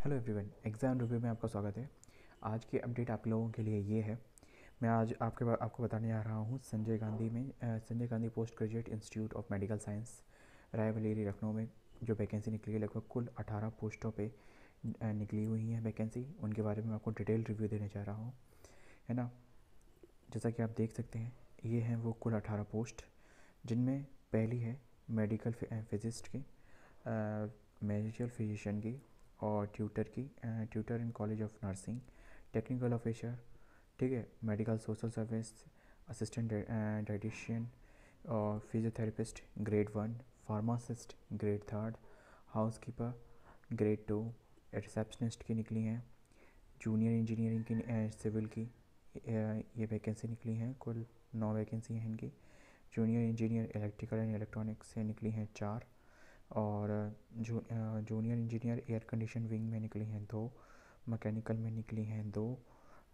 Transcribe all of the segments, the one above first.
Hello everyone, exam review में आपका स्वागत है। आज की अपडेट आप लोगों के लिए ये है। मैं आज आपको बताने जा रहा हूँ Sanjay Gandhi post graduate institute of medical science Raebareli Lucknow में जो वैकेंसी निकली है, लगभग कुल 18 पोस्टों पे निकली हुई हैं वैकेंसी। उनके बारे में आपको डिटेल रिव्यू देने जा रहा हूँ, है ना। जैसा कि आप देख सकते हैं, ये हैं वो कुल 18 पोस्ट, जिनमें पहली है मेडिकल फिजिस्ट की, मेडिकल फिजिशियन की और tutor in college of nursing, technical officer, ठीक है, medical social service assistant dietician और physiotherapist grade 1, pharmacist grade 3, housekeeper grade 2, receptionist की निकली हैं, जूनियर इंजीनियरिंग की सिविल की ये वैकेंसी निकली हैं। कुल 9 वैकेंसी हैं इनकी। Junior engineer electrical and electronics से निकली हैं 4 और junior engineer air condition wing में निकली हैं 2, मैकेनिकल में निकली हैं 2,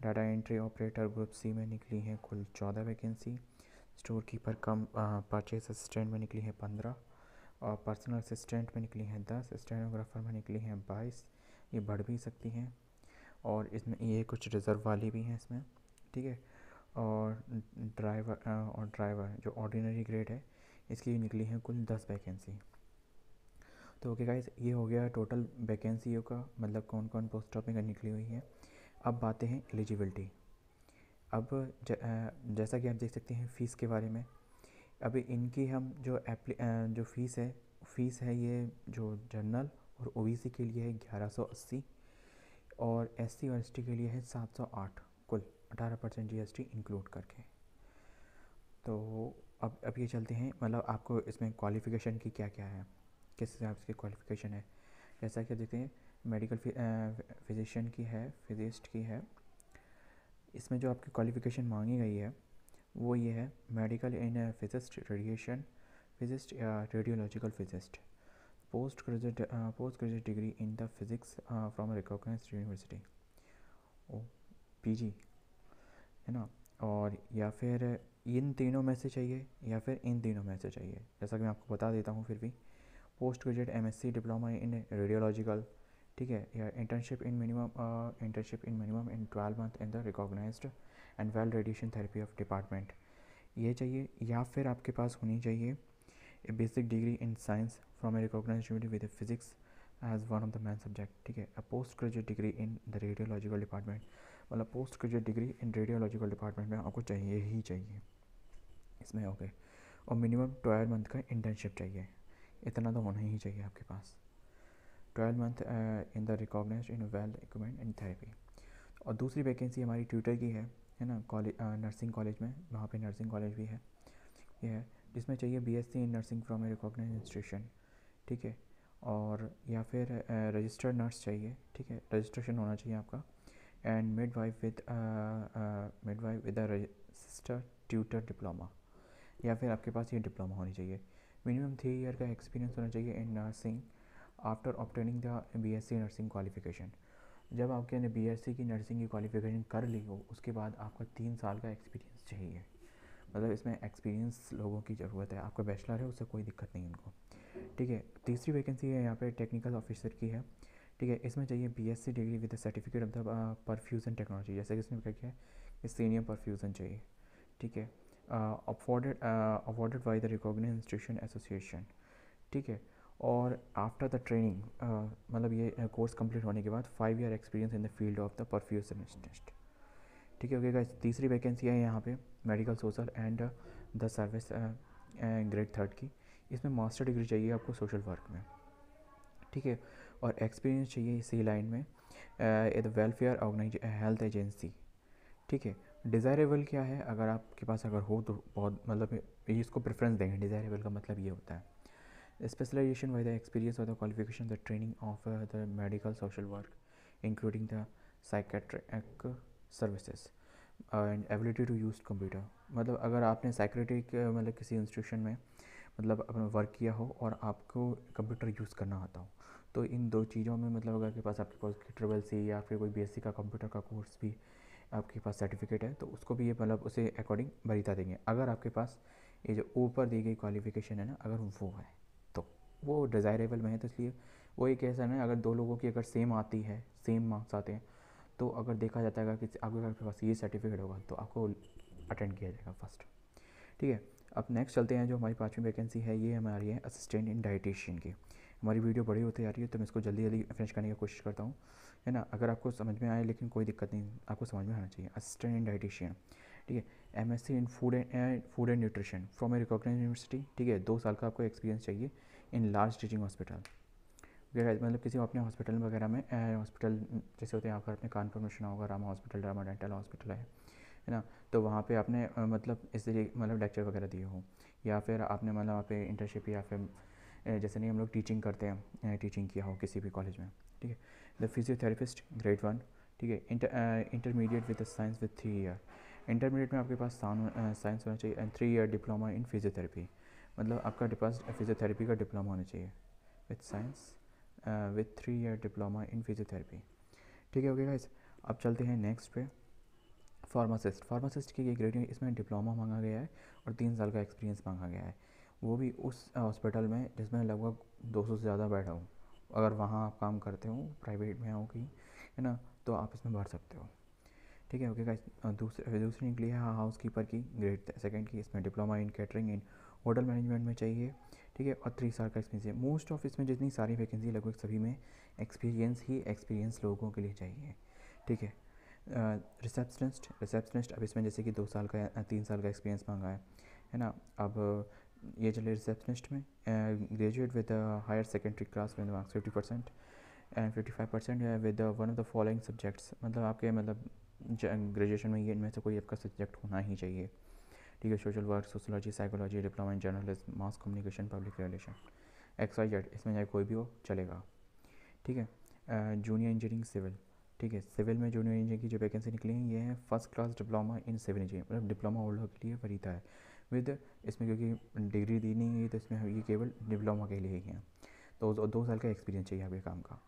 data entry operator group C में निकली हैं कुल 14 vacancy, store keeper cum purchase assistant में निकली हैं 15 और पर्सनल असिस्टेंट में निकली हैं 10, स्टेनोग्राफर में निकली हैं 22। ये बढ़ भी सकती हैं और इसमें ये कुछ रिज़र्व वाली भी हैं इसमें, ठीक है। और ड्राइवर जो ऑर्डिनरी ग्रेड है, इसकी निकली हैं कुल 10 वैकेंसी। तो ओके गाइस, ये हो गया टोटल वैकेंसियों का, मतलब कौन कौन पोस्ट ऑफ में निकली हुई है। अब बातें हैं एलिजिबिलिटी। अब जैसा कि आप देख सकते हैं फ़ीस के बारे में। अभी इनकी हम जो फ़ीस है ये जो जनरल और ओबीसी के लिए है 1180 और एससी और एसटी के लिए है 708, कुल 18% जीएसटी इंक्लूड करके। तो अब ये चलते हैं, मतलब आपको इसमें क्वालिफ़िकेशन की क्या क्या है, किस हिसाब से क्वालिफ़िकेशन है। जैसा कि देखते हैं मेडिकल फिजिशियन की है, फिजिस्ट की है। इसमें जो आपकी क्वालिफ़िकेशन मांगी गई है वो ये है, medical in physicist or radiological physicist, post graduate degree in the physics from recognised university, or PG, है ना। और या फिर इन तीनों में से चाहिए या फिर इन तीनों में से चाहिए। जैसा कि मैं आपको बता देता हूँ फिर भी, post graduate MSc diploma in radiological, ठीक है, या internship in minimum in 12 month in the recognised and well radiation therapy of department, ये चाहिए। या फिर आपके पास होनी चाहिए a basic degree in science from a recognised university with physics as one of the main subject, ठीक है। A post graduate degree in the radiological department, मतलब post graduate degree in radiological department में आपको चाहिए ही चाहिए इसमें, okay. और minimum 12 month का इंटर्नशिप चाहिए, इतना तो होना ही चाहिए आपके पास। 12 month in the recognised in well equipment in therapy. और दूसरी वैकेंसी हमारी ट्यूटर की है ना, कॉलेज नर्सिंग कॉलेज में, वहाँ पे नर्सिंग कॉलेज भी है, ये है, जिसमें चाहिए BSc in nursing from a recognised institution, ठीक है। और या फिर रजिस्टर्ड नर्स चाहिए, ठीक है, रजिस्ट्रेशन होना चाहिए आपका। And midwife with register tutor diploma, या फिर आपके पास ये डिप्लोमा होनी चाहिए। मिनिमम 3 ईयर का एक्सपीरियंस होना चाहिए in nursing after obtaining the BSc nursing qualification. जब आपके बीएससी की नर्सिंग की क्वालिफिकेशन कर ली हो, उसके बाद आपका 3 साल का एक्सपीरियंस चाहिए। मतलब इसमें एक्सपीरियंस लोगों की ज़रूरत है। आपका बैचलर है, उससे कोई दिक्कत नहीं उनको, ठीक है। तीसरी वैकेंसी है यहाँ पे टेक्निकल ऑफिसर की है, ठीक है। इसमें चाहिए BSc degree with certificate of the perfusion technology, जैसे कि इसमें क्या क्या है कि सीनियर परफ्यूज़न चाहिए, ठीक है। Awarded by the recognised institution association, ठीक है। और आफ्टर द ट्रेनिंग, मतलब ये कोर्स कंप्लीट होने के बाद 5 year experience in the field of the perfusionist, ठीक है। ओके गाइस, तीसरी वैकेंसी है यहाँ पे medical social and the service grade 3 की। इसमें मास्टर डिग्री चाहिए आपको सोशल वर्क में, ठीक है। और एक्सपीरियंस चाहिए इसी लाइन में the welfare organise health agency, ठीक है। डिज़ायरेबल क्या है, अगर आपके पास अगर हो तो बहुत, मतलब ये इसको प्रेफरेंस देंगे। डिज़ायरेबल का मतलब ये होता है स्पेशलाइजेशन बाय द एक्सपीरियंस और the qualification the training of the medical social work including the psychiatric services and ability to use computer. मतलब अगर आपने साइकेट्रिक मतलब किसी इंस्टीट्यूशन में मतलब अपना वर्क किया हो और आपको कंप्यूटर यूज़ करना आता हो, तो इन दो चीज़ों में, मतलब अगर आपके पास ट्रिपल सी या फिर कोई बीएससी का कंप्यूटर का कोर्स भी आपके पास सर्टिफिकेट है, तो उसको भी ये मतलब उसे अकॉर्डिंग वरीयता देंगे। अगर आपके पास ये जो ऊपर दी गई क्वालिफिकेशन है ना, अगर वो है तो वो डिज़ायरेबल में है, तो इसलिए वो एक ऐसा है ना, अगर दो लोगों की अगर सेम आती है, सेम मार्क्स आते हैं, तो अगर देखा जाता है कि आपके पास ये सर्टिफिकेट होगा तो आपको अटेंड किया जाएगा फर्स्ट। ठीक है, अब नेक्स्ट चलते हैं। जो हमारी 5वीं वैकेंसी है ये हमारी है असिस्टेंट इन डाइटिशियन की। हमारी वीडियो बड़ी होती जा रही है तो मैं इसको जल्दी जल्दी फिनिश करने की कोशिश करता हूँ, है ना। अगर आपको समझ में आए, लेकिन कोई दिक्कत नहीं, आपको समझ में आना चाहिए। असिस्टेंट इन डाइटिशियन, ठीक है, MSc in food and nutrition from a recognised university, ठीक है। 2 साल का आपको एक्सपीरियंस चाहिए इन लार्ज टीचिंग हॉस्पिटल, मतलब किसी अपने हॉस्पिटल वगैरह में, हॉस्पिटल जैसे होते हैं, आपका अपने कानपुर में सुना होगा Rama hospital, Rama dental hospital है ना। तो वहाँ पे आपने मतलब इसलिए मतलब लेक्चर वगैरह दिए हो, या फिर आपने मतलब वहाँ पे इंटर्नशिप, या फिर जैसे नहीं हम लोग टीचिंग करते हैं, टीचिंग किया हो किसी भी कॉलेज में, ठीक है। द फिजियोथेरेपिस्ट ग्रेड 1, ठीक है। Intermediate with science with 3 year, intermediate में आपके पास साइंस होना चाहिए, and 3 year diploma in physiotherapy, मतलब आपका पास फिजियोथेरेपी का डिप्लोमा होना चाहिए with science with 3 year diploma in physiotherapy, ठीक है। ओके गाइस, अब चलते हैं नेक्स्ट पे। फार्मासिस्ट की ये ग्रेडिंग, इसमें डिप्लोमा मांगा गया है और 3 साल का एक्सपीरियंस मांगा गया है, वो भी उस हॉस्पिटल में जिसमें लगभग 200 से ज़्यादा बेड हो। अगर वहाँ आप काम करते हो, प्राइवेट में हो कहीं, है ना, तो आप इसमें भर सकते हो, ठीक है। ओके गाइस, दूसरी निकली है हाउस कीपर की ग्रेड 2 की, इसमें diploma in catering in hotel management में चाहिए, ठीक है, और 3 साल का एक्सपीरियंस है। मोस्ट ऑफ इसमें जितनी सारी वैकेंसी लगभग सभी में एक्सपीरियंस लोगों के लिए चाहिए, ठीक है। रिसेप्शनिस्ट, अब इसमें जैसे कि 2 साल का 3 साल का एक्सपीरियंस मांगा है ना। अब ये चले रिसेप्शनिस्ट में, graduate with higher secondary class में marks 50% and 55% with one of the following subjects, मतलब आपके मतलब ग्रेजुएशन में ये इनमें से कोई आपका सब्जेक्ट होना ही चाहिए, ठीक है। Social work, sociology, psychology, diploma in journalism, mass communication, public relation, XYZ, इसमें चाहे कोई भी हो चलेगा, ठीक है। जूनियर इंजीनियरिंग सिविल, ठीक है, सिविल में जूनियर इंजीनियर की जो वैकेंसी निकली है ये है first class diploma in civil engineering, मतलब डिप्लोमा होल्डर के लिए वरीता है विद, इसमें क्योंकि डिग्री दी नहीं गई तो इसमें ये केवल डिप्लोमा के लिए ही है, तो 2 साल का एक्सपीरियंस चाहिए आपके काम का।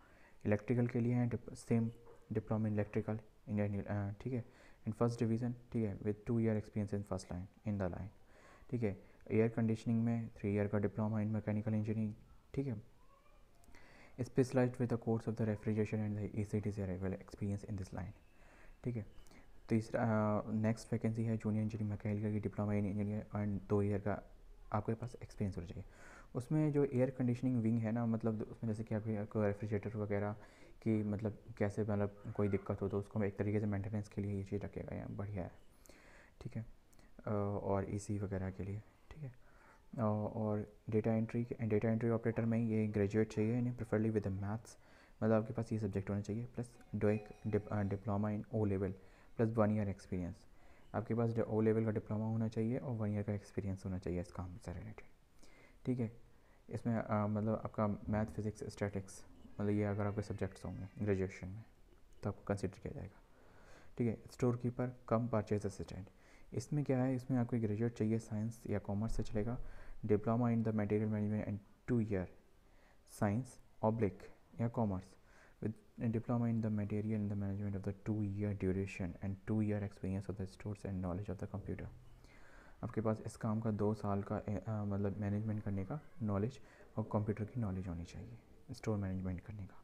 इलेक्ट्रिकल के लिए है same diploma in electrical Indian, ठीक है, इन फर्स्ट डिवीज़न, ठीक है, with 2 year experience in first line in the line, ठीक है। एयर कंडीशनिंग में 3 ईयर का डिप्लोमा इन मैकेनिकल इंजीनियरिंग, ठीक है। Specialised with the course of the refrigeration and the ECTC arrival experience in this line, ठीक है। तीसरा next vacancy है जूनियर इंजीनियरिंग मैकेनिकल की, diploma in engineer and 2 year का आपके पास एक्सपीरियंस होना चाहिए। उसमें जो एयर कंडीशनिंग विंग है ना, मतलब उसमें जैसे कि आपको रेफ्रिजरेटर वगैरह की मतलब कैसे मतलब कोई दिक्कत हो तो उसको एक तरीके से मेंटेनेंस के लिए ये चीज़ रखेगा, यहाँ बढ़िया है, ठीक है। और AC वगैरह के लिए, ठीक है। और डेटा एंट्री ऑपरेटर में ये ग्रेजुएट चाहिए इन्हें, प्रेफरली विद मैथ्स, मतलब आपके पास ये सब्जेक्ट होना चाहिए, plus diploma in O level plus 1 year experience. आपके पास O लेवल का डिप्लोमा होना चाहिए और 1 ईयर का एक्सपीरियंस होना चाहिए इस काम से रिलेटेड, ठीक है। इसमें मतलब आपका मैथ, फिजिक्स, स्टैटिक्स, मतलब ये अगर आपके सब्जेक्ट्स होंगे ग्रेजुएशन में तो आपको कंसिडर किया जाएगा, ठीक है। स्टोर कीपर कम परचेज असिस्टेंट, इसमें क्या है, इसमें आपको ग्रेजुएट चाहिए, साइंस या कॉमर्स से चलेगा, diploma in the material management and 2 year science oblique या commerce with diploma in the material in the management of the 2 year duration and 2 year experience of the stores and knowledge of the computer. आपके पास इस काम का 2 साल का मतलब management करने का नॉलेज और कंप्यूटर की नॉलेज होनी चाहिए, स्टोर मैनेजमेंट करने का,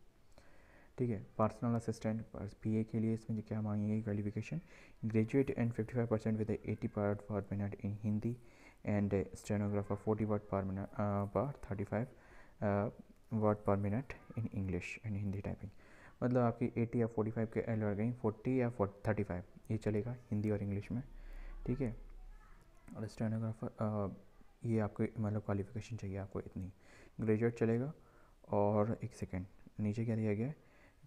ठीक है। पर्सनल असिस्टेंट PA के लिए इसमें क्या मांगेंगे qualification, graduate and 55% with 80 word पर minute in Hindi and stenographer 40 word पर मिनट पर 35 वर्ड पर minute in English and Hindi typing, मतलब आपकी 80 या 45 के लड़ गई, 40 या 35 ये चलेगा हिंदी और इंग्लिश में, ठीक है। और स्टेनोग्राफर ये आपको मतलब क्वालिफिकेशन चाहिए आपको इतनी, ग्रेजुएट चलेगा। और एक सेकेंड नीचे क्या दिया गया है,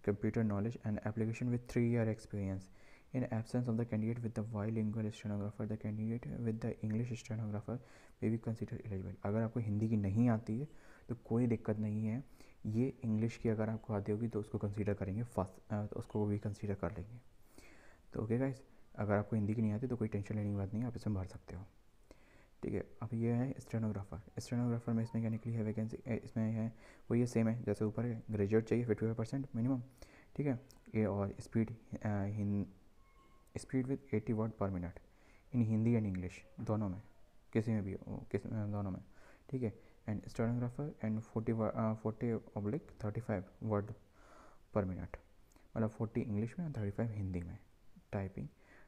computer knowledge and application with 3 year experience in absence of the candidate with the bilingual stenographer, the candidate with the English stenographer may be considered eligible। अगर आपको हिंदी की नहीं आती है तो कोई दिक्कत नहीं है, ये इंग्लिश की अगर आपको आती होगी तो उसको कंसीडर करेंगे फर्स्ट, तो उसको भी कंसीडर कर लेंगे। तो ओके गाइस, अगर आपको हिंदी की नहीं आती तो कोई टेंशन लेने की बात नहीं है, आप इसमें भर सकते हो, ठीक है। अब ये है स्टेनोग्राफर में इसमें क्या निकली है वैकेंसी, इसमें है वो ये सेम है जैसे ऊपर है, ग्रेजुएट चाहिए 55% मिनिमम, ठीक है। ये और स्पीड विद 80 वर्ड पर minute in Hindi and English दोनों में, किसी में भी दोनों में, ठीक है। एंड स्टेनोग्राफर एंड 40/35 वर्ड पर मिनट, मतलब 40 इंग्लिश में और 35 हिंदी में typing.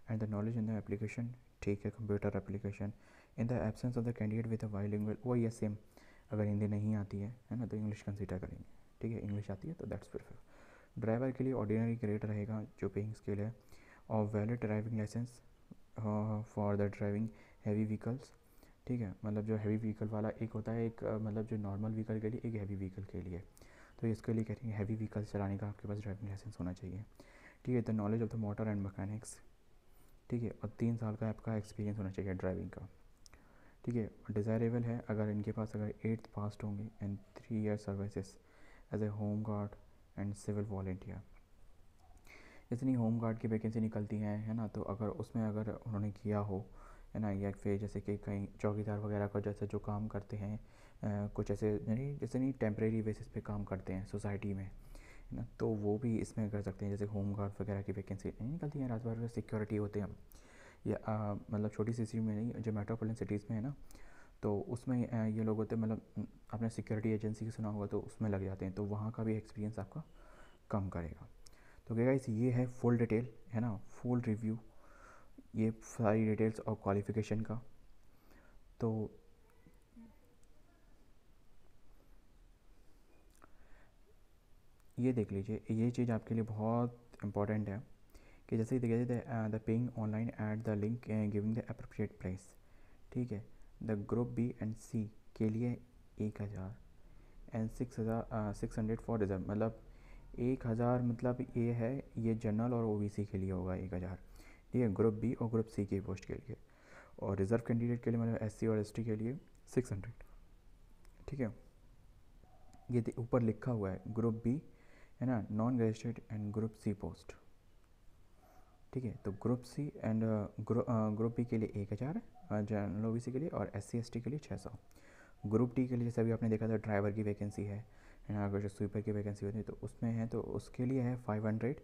And the knowledge in the application, ठीक है, computer application in the absence of the candidate with a bilingual, वही है सेम। अगर हिंदी नहीं आती है ना, तो इंग्लिश कंसीडर करेंगे, ठीक है। इंग्लिश आती है तो दैट्स प्रेफर। ड्राइवर के लिए ऑर्डिनरी ग्रेड रहेगा जो पेइंग स्केल है, और valid driving licence for the driving heavy vehicles, ठीक है। मतलब जो हैवी व्हीकल वाला एक होता है, एक मतलब जो नॉर्मल व्हीकल के लिए, एक हैवी व्हीकल के लिए। तो इसके लिए कह रही है हैवी व्हीकल चलाने का आपके पास ड्राइविंग लाइसेंस होना चाहिए, ठीक है। The knowledge of the motor and mechanics, ठीक है, और 3 साल का आपका एक्सपीरियंस होना चाहिए ड्राइविंग का, ठीक है। डिज़ायरेबल है अगर इनके पास अगर 8th पास होंगे and 3 year services as a home guard and civil volunteer. जितनी होम गार्ड की वैकेंसी निकलती हैं, है ना, तो अगर उसमें अगर उन्होंने किया हो, है ना, या फिर जैसे कि कहीं चौकीदार वगैरह का जैसे जो काम करते हैं, कुछ ऐसे नहीं, जैसे नहीं टेम्परेरी बेसिस पे काम करते हैं सोसाइटी में, है ना, तो वो भी इसमें कर सकते हैं। जैसे होम गार्ड वगैरह की वैकेंसी नहीं निकलती है, रात भर सिक्योरिटी होते हैं, या मतलब छोटी सी सिटी में नहीं, जो मेट्रोपोलिटन सिटीज़ में है ना, तो उसमें ये लोग होते हैं, मतलब आपने सिक्योरिटी एजेंसी की सुना होगा, तो उसमें लग जाते हैं, तो वहाँ का भी एक्सपीरियंस आपका कम करेगा। तो क्या गाइस, ये है फुल डिटेल, है ना, फुल रिव्यू, ये सारी डिटेल्स और क्वालिफ़िकेशन का। तो ये देख लीजिए, ये चीज़ आपके लिए बहुत इंपॉर्टेंट है कि जैसे कि देखिए the paying online at the link giving the appropriate price, ठीक है। द ग्रुप बी एंड सी के लिए 1000 एंड 600 फॉर रिजर्व, मतलब 1000, मतलब ये है, ये जनरल और ओबीसी के लिए होगा 1000, ठीक है, ग्रुप बी और ग्रुप सी की पोस्ट के लिए। और रिज़र्व कैंडिडेट के लिए, मतलब एससी और एसटी के लिए 600, ठीक है। ये ऊपर लिखा हुआ है ग्रुप बी, है ना, non registered and group C post, ठीक है। तो group C and group B के लिए 1000 है जनरल ओबीसी के लिए, और एससी एसटी के लिए 600। ग्रुप डी के लिए जैसे अभी आपने देखा था ड्राइवर की वैकेंसी है ना, अगर जो स्वीपर की वैकेंसी होती है तो उसमें है, तो उसके लिए है 500,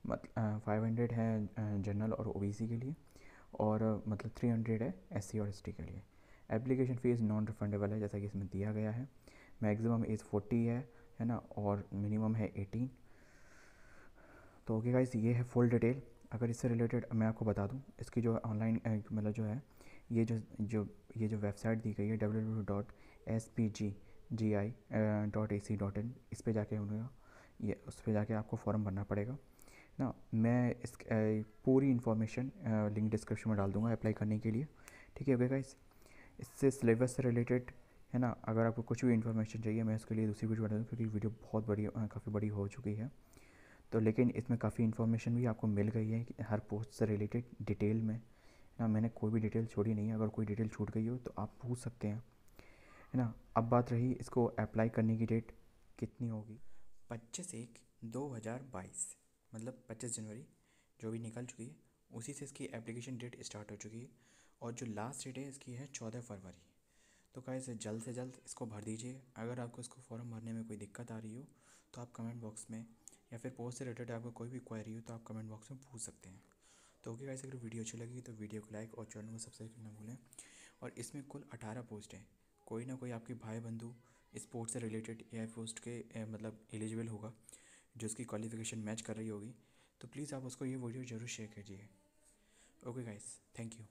मतलब 500 है जनरल और ओबीसी के लिए, और मतलब 300 है एससी और एसटी के लिए। एप्लीकेशन फ़ीस नॉन रिफंडेबल है, जैसा कि इसमें दिया गया है। मैक्सिमम एज 40 है ना, और मिनिमम है 18। तो ओके गाइस, ये है फुल डिटेल। अगर इससे रिलेटेड मैं आपको बता दूं, इसकी जो ऑनलाइन मतलब जो है, ये जो वेबसाइट दी गई है www.spggi.ac.in, इस पे जाके उन्हें ये उस पे जाके आपको फॉर्म भरना पड़ेगा ना। मैं इस पूरी इन्फॉर्मेशन लिंक डिस्क्रिप्शन में डाल दूँगा अप्लाई करने के लिए, ठीक है। ओके गाइस, इससे सिलेबस से रिलेटेड, है ना, अगर आपको कुछ भी इन्फॉर्मेशन चाहिए, मैं उसके लिए दूसरी वीडियो बता दूँ, क्योंकि वीडियो बहुत बड़ी काफ़ी बड़ी हो चुकी है। तो लेकिन इसमें काफ़ी इन्फॉर्मेशन भी आपको मिल गई है कि हर पोस्ट से रिलेटेड डिटेल में, ना मैंने कोई भी डिटेल छोड़ी नहीं है। अगर कोई डिटेल छूट गई हो तो आप पूछ सकते हैं, है ना। अब बात रही इसको अप्लाई करने की डेट कितनी होगी। 25/1/2022, मतलब 25 जनवरी जो भी निकल चुकी है, उसी से इसकी एप्लीकेशन डेट स्टार्ट हो चुकी है, और जो लास्ट डेट है इसकी है 14 फरवरी। तो कैसे जल्द से जल्द इसको भर दीजिए। अगर आपको इसको फॉर्म भरने में कोई दिक्कत आ रही हो तो आप कमेंट बॉक्स में, या फिर पोस्ट से रिलेटेड आपको कोई भी क्वेरी हो तो आप कमेंट बॉक्स में पूछ सकते हैं। तो ओके गाइस, अगर वीडियो अच्छी लगी तो वीडियो को लाइक और चैनल को सब्सक्राइब करना भूलें। और इसमें कुल 18 पोस्ट हैं। कोई ना कोई आपके भाई बंधु स्पोर्ट्स से रिलेटेड एआई पोस्ट के मतलब एलिजिबल होगा, जो उसकी क्वालिफिकेशन मैच कर रही होगी, तो प्लीज़ आप उसको ये वीडियो ज़रूर शेयर कीजिए। Okay guys, thank you.